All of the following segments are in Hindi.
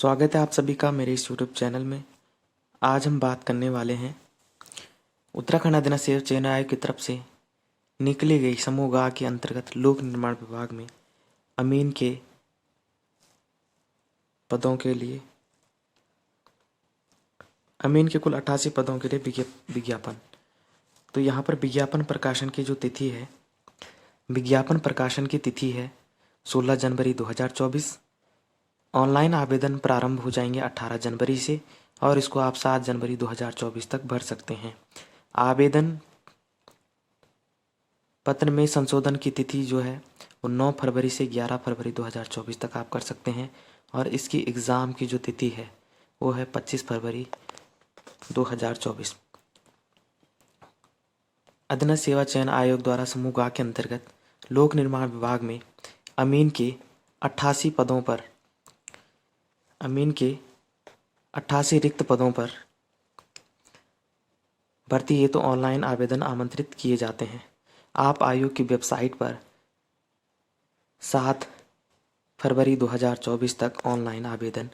स्वागत है आप सभी का मेरे इस यूट्यूब चैनल में। आज हम बात करने वाले हैं उत्तराखंड अधीन सेवा चयन आयोग की तरफ से निकली गई समूह गा के अंतर्गत लोक निर्माण विभाग में अमीन के पदों के लिए अमीन के कुल 88 पदों के लिए विज्ञापन। तो यहाँ पर विज्ञापन प्रकाशन की जो तिथि है, विज्ञापन प्रकाशन की तिथि है 16 जनवरी 2024। ऑनलाइन आवेदन प्रारंभ हो जाएंगे 18 जनवरी से और इसको आप 7 जनवरी 2024 तक भर सकते हैं। आवेदन पत्र में संशोधन की तिथि जो है वो 9 फरवरी से 11 फरवरी 2024 तक आप कर सकते हैं और इसकी एग्ज़ाम की जो तिथि है वो है 25 फरवरी 2024। अधीन सेवा चयन आयोग द्वारा समूह गा के अंतर्गत लोक निर्माण विभाग में अमीन के 88 रिक्त पदों पर भर्ती हेतु तो ऑनलाइन आवेदन आमंत्रित किए जाते हैं। आप आयोग की वेबसाइट पर 7 फरवरी 2024 तक ऑनलाइन आवेदन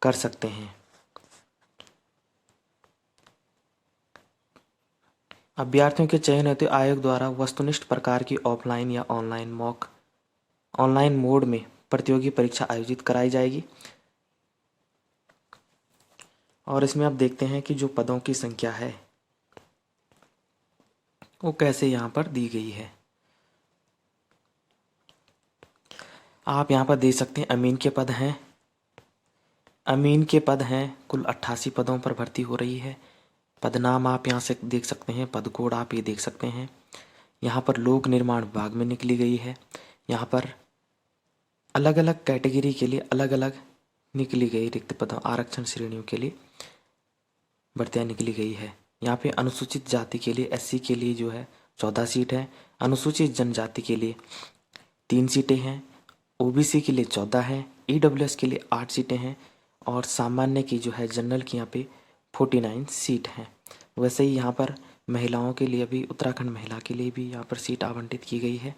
कर सकते हैं। अभ्यर्थियों के चयन हेतु आयोग द्वारा वस्तुनिष्ठ प्रकार की ऑफलाइन या ऑनलाइन मोड में प्रतियोगी परीक्षा आयोजित कराई जाएगी। और इसमें आप देखते हैं कि जो पदों की संख्या है वो कैसे यहाँ पर दी गई है। आप यहाँ पर देख सकते हैं अमीन के पद हैं कुल 88 पदों पर भर्ती हो रही है। पद नाम आप यहाँ से देख सकते हैं, पद कोड आप ये देख सकते हैं। यहाँ पर लोक निर्माण विभाग में निकली गई है। यहाँ पर अलग अलग कैटेगरी के लिए अलग अलग निकली गई रिक्त पदों आरक्षण श्रेणियों के लिए भर्तियाँ निकली गई है। यहाँ पे अनुसूचित जाति के लिए SC के लिए जो है 14 सीट है, अनुसूचित जनजाति के लिए 3 सीटें हैं, OBC के लिए 14 हैं, EWS के लिए 8 सीटें हैं और सामान्य की जो है जनरल की यहाँ पे 49 सीट हैं। वैसे ही यहाँ पर महिलाओं के लिए भी उत्तराखंड महिला के लिए भी यहाँ पर सीट आवंटित की गई है।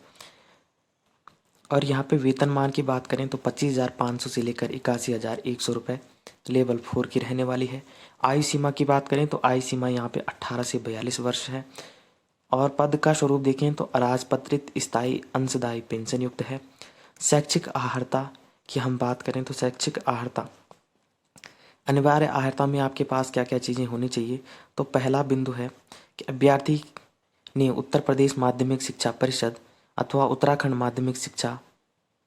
और यहाँ पे वेतनमान की बात करें तो 25,500 से लेकर 81,100 रुपये लेवल 4 की रहने वाली है। आयु सीमा की बात करें तो आयु सीमा यहाँ पे 18 से 42 वर्ष है। और पद का स्वरूप देखें तो अराजपत्रित स्थायी अंशदायी पेंशन युक्त है। शैक्षिक अर्हता की हम बात करें तो शैक्षिक अर्हता अनिवार्य अर्हता में आपके पास क्या क्या चीज़ें होनी चाहिए। तो पहला बिंदु है कि अभ्यर्थी ने उत्तर प्रदेश माध्यमिक शिक्षा परिषद अथवा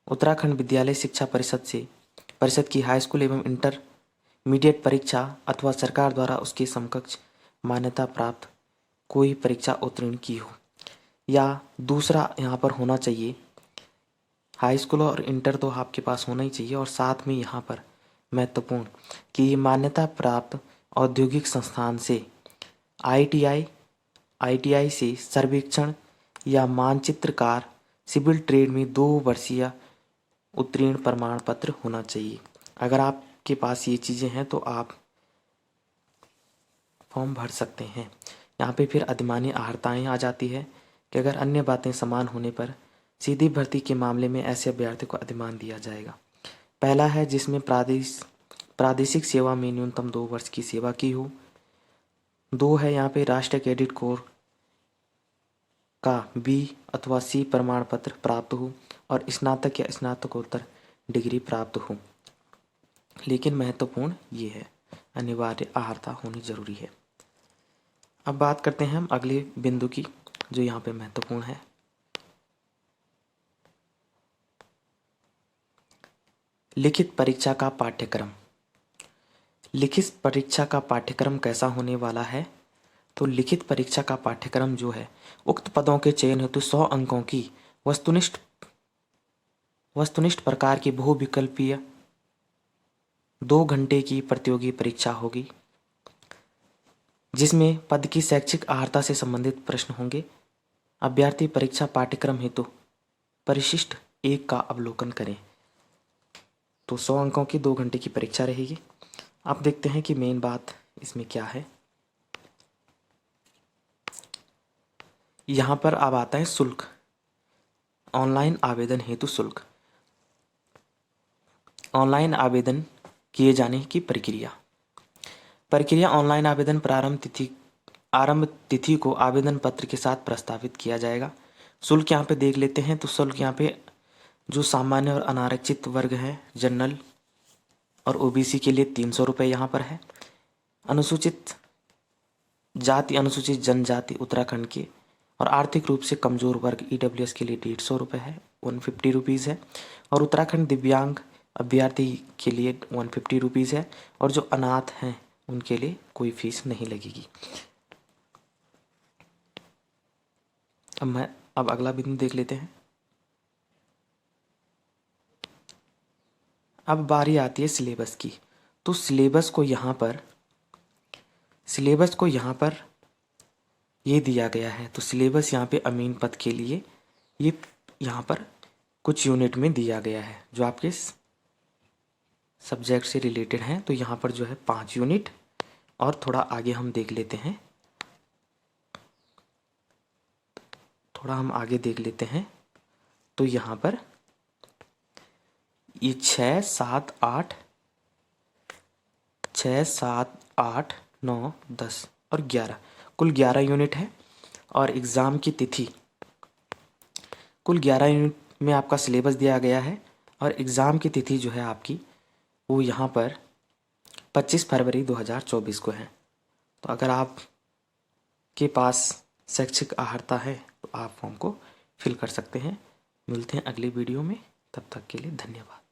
उत्तराखंड विद्यालय शिक्षा परिषद की हाई स्कूल एवं इंटरमीडिएट परीक्षा अथवा सरकार द्वारा उसके समकक्ष मान्यता प्राप्त कोई परीक्षा उत्तीर्ण की हो। या दूसरा यहाँ पर होना चाहिए, हाई स्कूल और इंटर तो आपके पास होना ही चाहिए और साथ में यहाँ पर महत्वपूर्ण कि मान्यता प्राप्त औद्योगिक संस्थान से ITI से सर्वेक्षण या मानचित्रकार सिविल ट्रेड में 2 वर्षीय उत्तीर्ण प्रमाण पत्र होना चाहिए। अगर आपके पास ये चीज़ें हैं तो आप फॉर्म भर सकते हैं। यहाँ पे फिर अधिमानी अर्हताएँ आ जाती है कि अगर अन्य बातें समान होने पर सीधी भर्ती के मामले में ऐसे अभ्यर्थी को अधिमान दिया जाएगा। पहला है जिसमें प्रादेशिक सेवा में न्यूनतम 2 वर्ष की सेवा की हो। 2 है यहाँ पे राष्ट्रीय क्रेडिट कोर का B अथवा C प्रमाण पत्र प्राप्त हो और स्नातक या स्नातकोत्तर डिग्री प्राप्त हो। लेकिन महत्वपूर्ण ये है, अनिवार्य अर्हता होनी जरूरी है। अब बात करते हैं हम अगले बिंदु की जो यहाँ पे महत्वपूर्ण है। लिखित परीक्षा का पाठ्यक्रम। लिखित परीक्षा का पाठ्यक्रम कैसा होने वाला है? तो लिखित परीक्षा का पाठ्यक्रम जो है उक्त पदों के चयन हेतु 100 अंकों की वस्तुनिष्ठ प्रकार की बहुविकल्पीय 2 घंटे की प्रतियोगी परीक्षा होगी जिसमें पद की शैक्षिक अर्हता से संबंधित प्रश्न होंगे। अभ्यर्थी परीक्षा पाठ्यक्रम हेतु परिशिष्ट 1 का अवलोकन करें। तो 100 अंकों की 2 घंटे की परीक्षा रहेगी। आप देखते हैं कि मेन बात इसमें क्या है। यहाँ पर अब आता है शुल्क, ऑनलाइन आवेदन हेतु शुल्क। ऑनलाइन आवेदन किए जाने की प्रक्रिया। प्रक्रिया ऑनलाइन आवेदन आरंभ तिथि को आवेदन पत्र के साथ प्रस्तावित किया जाएगा। शुल्क यहाँ पे देख लेते हैं। तो शुल्क यहाँ पे जो सामान्य और अनारक्षित वर्ग है, जनरल और ओबीसी के लिए 300 रुपये यहाँ पर है। अनुसूचित जाति, अनुसूचित जनजाति उत्तराखंड के और आर्थिक रूप से कमजोर वर्ग ईडब्ल्यूएस के लिए 150 रुपये है, 150 रुपीज़ है। और उत्तराखंड दिव्यांग अभ्यर्थी के लिए 150 रुपीज़ है। और जो अनाथ हैं उनके लिए कोई फीस नहीं लगेगी। अब अगला बिंदु देख लेते हैं। अब बारी आती है सिलेबस की। तो सिलेबस को यहाँ पर ये दिया गया है। तो सिलेबस यहाँ पे अमीन पद के लिए ये यहाँ पर कुछ यूनिट में दिया गया है जो आपके सब्जेक्ट से रिलेटेड हैं। तो यहाँ पर जो है 5 यूनिट, और थोड़ा आगे हम देख लेते हैं। तो यहाँ पर ये 6, 7, 8, 9, 10 और 11, कुल 11 यूनिट है। और एग्ज़ाम की तिथि, कुल 11 यूनिट में आपका सिलेबस दिया गया है। और एग्ज़ाम की तिथि जो है आपकी वो यहाँ पर 25 फरवरी 2024 को है। तो अगर आप के पास शैक्षिक अर्हता है तो आप फॉर्म को फिल कर सकते हैं। मिलते हैं अगली वीडियो में, तब तक के लिए धन्यवाद।